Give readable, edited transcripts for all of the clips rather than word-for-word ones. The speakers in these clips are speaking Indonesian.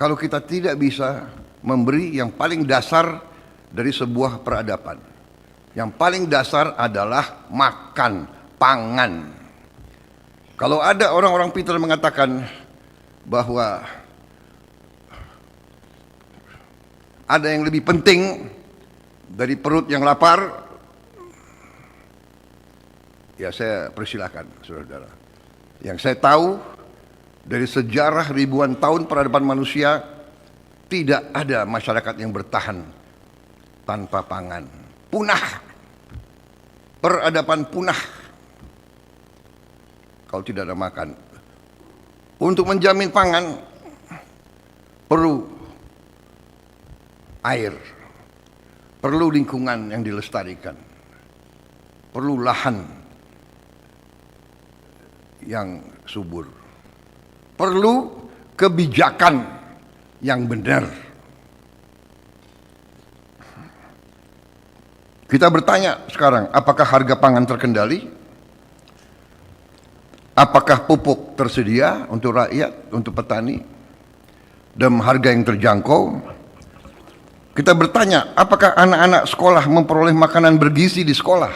kalau kita tidak bisa memberi yang paling dasar dari sebuah peradaban. Yang paling dasar adalah makan, pangan. Kalau ada orang-orang pintar mengatakan bahwa ada yang lebih penting dari perut yang lapar, ya saya persilahkan, saudara-saudara. Yang saya tahu dari sejarah ribuan tahun peradaban manusia, tidak ada masyarakat yang bertahan tanpa pangan. Punah. Peradaban punah kalau tidak ada makan. Untuk menjamin pangan perlu air, perlu lingkungan yang dilestarikan, perlu lahan yang subur, perlu kebijakan yang benar. Kita bertanya sekarang, apakah harga pangan terkendali? Apakah pupuk tersedia untuk rakyat, untuk petani, dan harga yang terjangkau? Kita bertanya, apakah anak-anak sekolah memperoleh makanan bergizi di sekolah?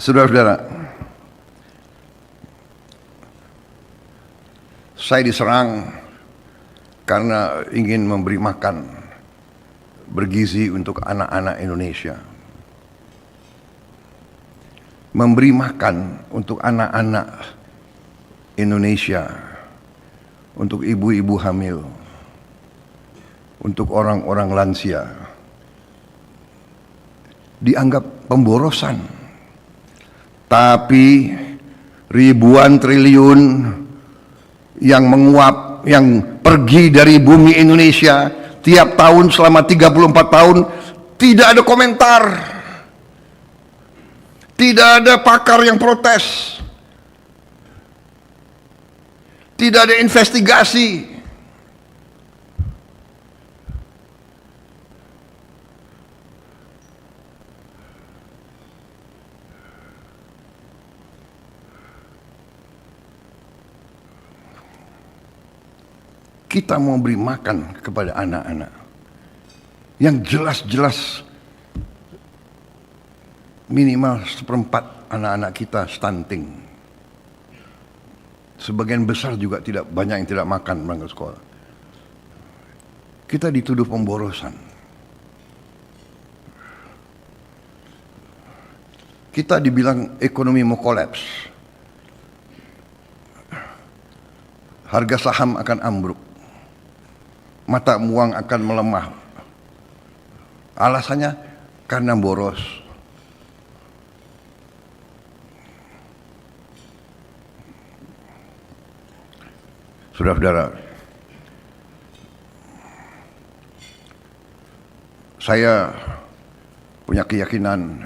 Saudara-saudara, saya diserang karena ingin memberi makan bergizi untuk anak-anak Indonesia. Memberi makan untuk anak-anak Indonesia, untuk ibu-ibu hamil, untuk orang-orang lansia, dianggap pemborosan. Tapi ribuan triliun yang menguap, yang pergi dari bumi Indonesia tiap tahun selama 34 tahun, tidak ada komentar, tidak ada pakar yang protes, tidak ada investigasi. Kita mau beri makan kepada anak-anak yang jelas-jelas minimal 1/4 anak-anak kita stunting. Sebagian besar juga tidak, banyak yang tidak makan berangkat sekolah. Kita dituduh pemborosan. Kita dibilang ekonomi mau kolaps. Harga saham akan ambruk. Mata uang akan melemah. Alasannya karena boros. Saudara-saudara, saya punya keyakinan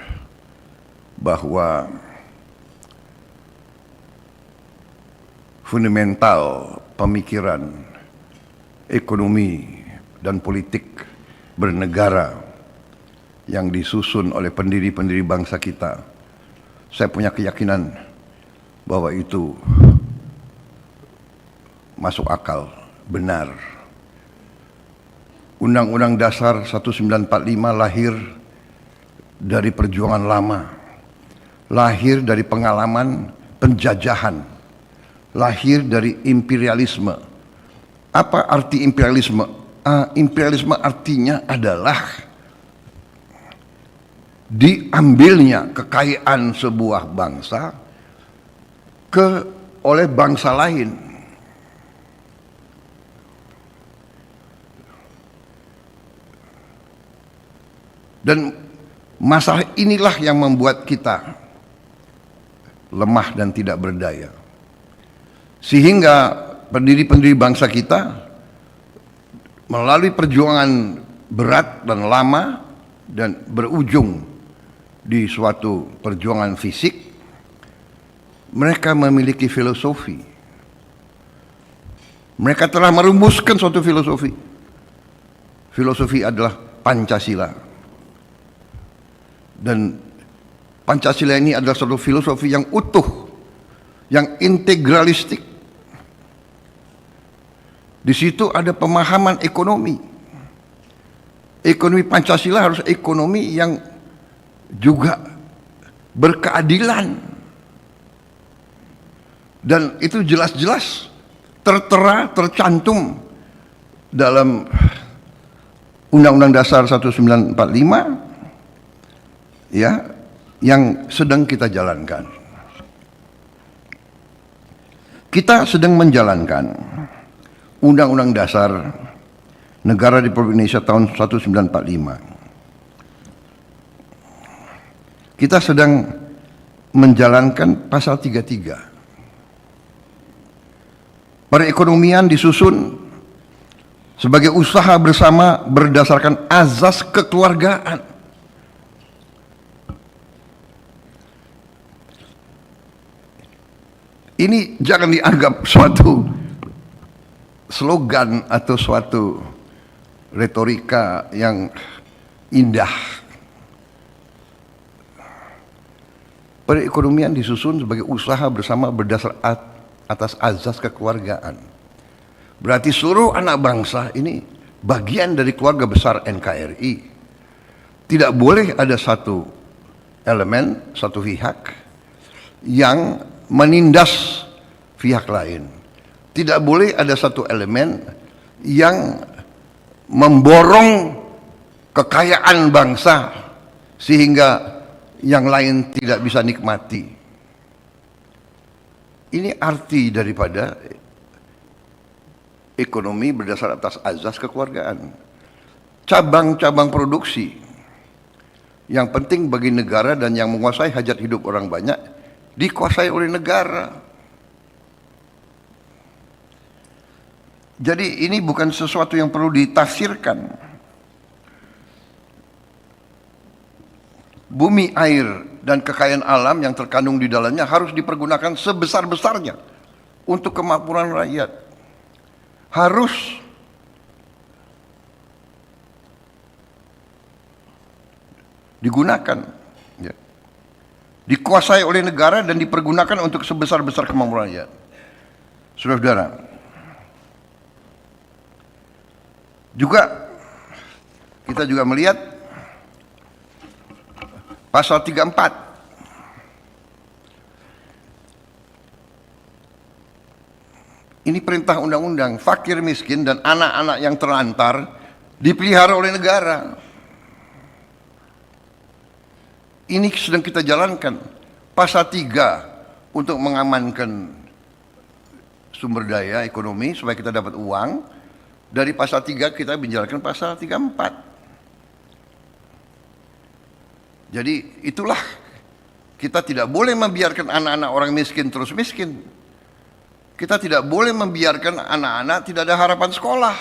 bahwa fundamental pemikiran ekonomi dan politik bernegara yang disusun oleh pendiri-pendiri bangsa kita, saya punya keyakinan bahwa itu masuk akal, benar. Undang-Undang Dasar 1945 lahir dari perjuangan lama, lahir dari pengalaman penjajahan, lahir dari imperialisme. Apa arti imperialisme? Imperialisme artinya adalah diambilnya kekayaan sebuah bangsa oleh bangsa lain. Dan masalah inilah yang membuat kita lemah dan tidak berdaya. Sehingga pendiri-pendiri bangsa kita melalui perjuangan berat dan lama dan berujung di suatu perjuangan fisik, mereka memiliki filosofi. Mereka telah merumuskan suatu filosofi. Filosofi adalah Pancasila. Dan Pancasila ini adalah suatu filosofi yang utuh, yang integralistik, Di situ ada pemahaman ekonomi. Ekonomi Pancasila harus ekonomi yang juga berkeadilan. Dan itu jelas-jelas tertera, tercantum dalam Undang-Undang Dasar 1945 ya, yang sedang kita jalankan. Kita sedang menjalankan Undang-Undang Dasar Negara Republik Indonesia tahun 1945. Kita sedang menjalankan pasal 33. Perekonomian disusun sebagai usaha bersama berdasarkan azas kekeluargaan. Ini jangan dianggap suatu slogan atau suatu retorika yang indah. Perekonomian disusun sebagai usaha bersama berdasar atas azas kekeluargaan. Berarti seluruh anak bangsa ini bagian dari keluarga besar NKRI. Tidak boleh ada satu elemen, satu pihak yang menindas pihak lain. Tidak boleh ada satu elemen yang memborong kekayaan bangsa sehingga yang lain tidak bisa nikmati. Ini arti daripada ekonomi berdasar atas azas kekeluargaan. Cabang-cabang produksi yang penting bagi negara dan yang menguasai hajat hidup orang banyak dikuasai oleh negara. Jadi ini bukan sesuatu yang perlu ditafsirkan. Bumi, air, dan kekayaan alam yang terkandung di dalamnya harus dipergunakan sebesar-besarnya untuk kemakmuran rakyat. Harus digunakan, ya, dikuasai oleh negara dan dipergunakan untuk sebesar-besar kemakmuran rakyat. Saudara-saudara, juga kita juga melihat pasal 34. Ini perintah undang-undang, fakir miskin dan anak-anak yang terlantar dipelihara oleh negara. Ini sedang kita jalankan. Pasal 3 untuk mengamankan sumber daya ekonomi supaya kita dapat uang. Dari pasal 3 kita menjalankan pasal 34. Jadi itulah, kita tidak boleh membiarkan anak-anak orang miskin terus miskin. Kita tidak boleh membiarkan anak-anak tidak ada harapan sekolah.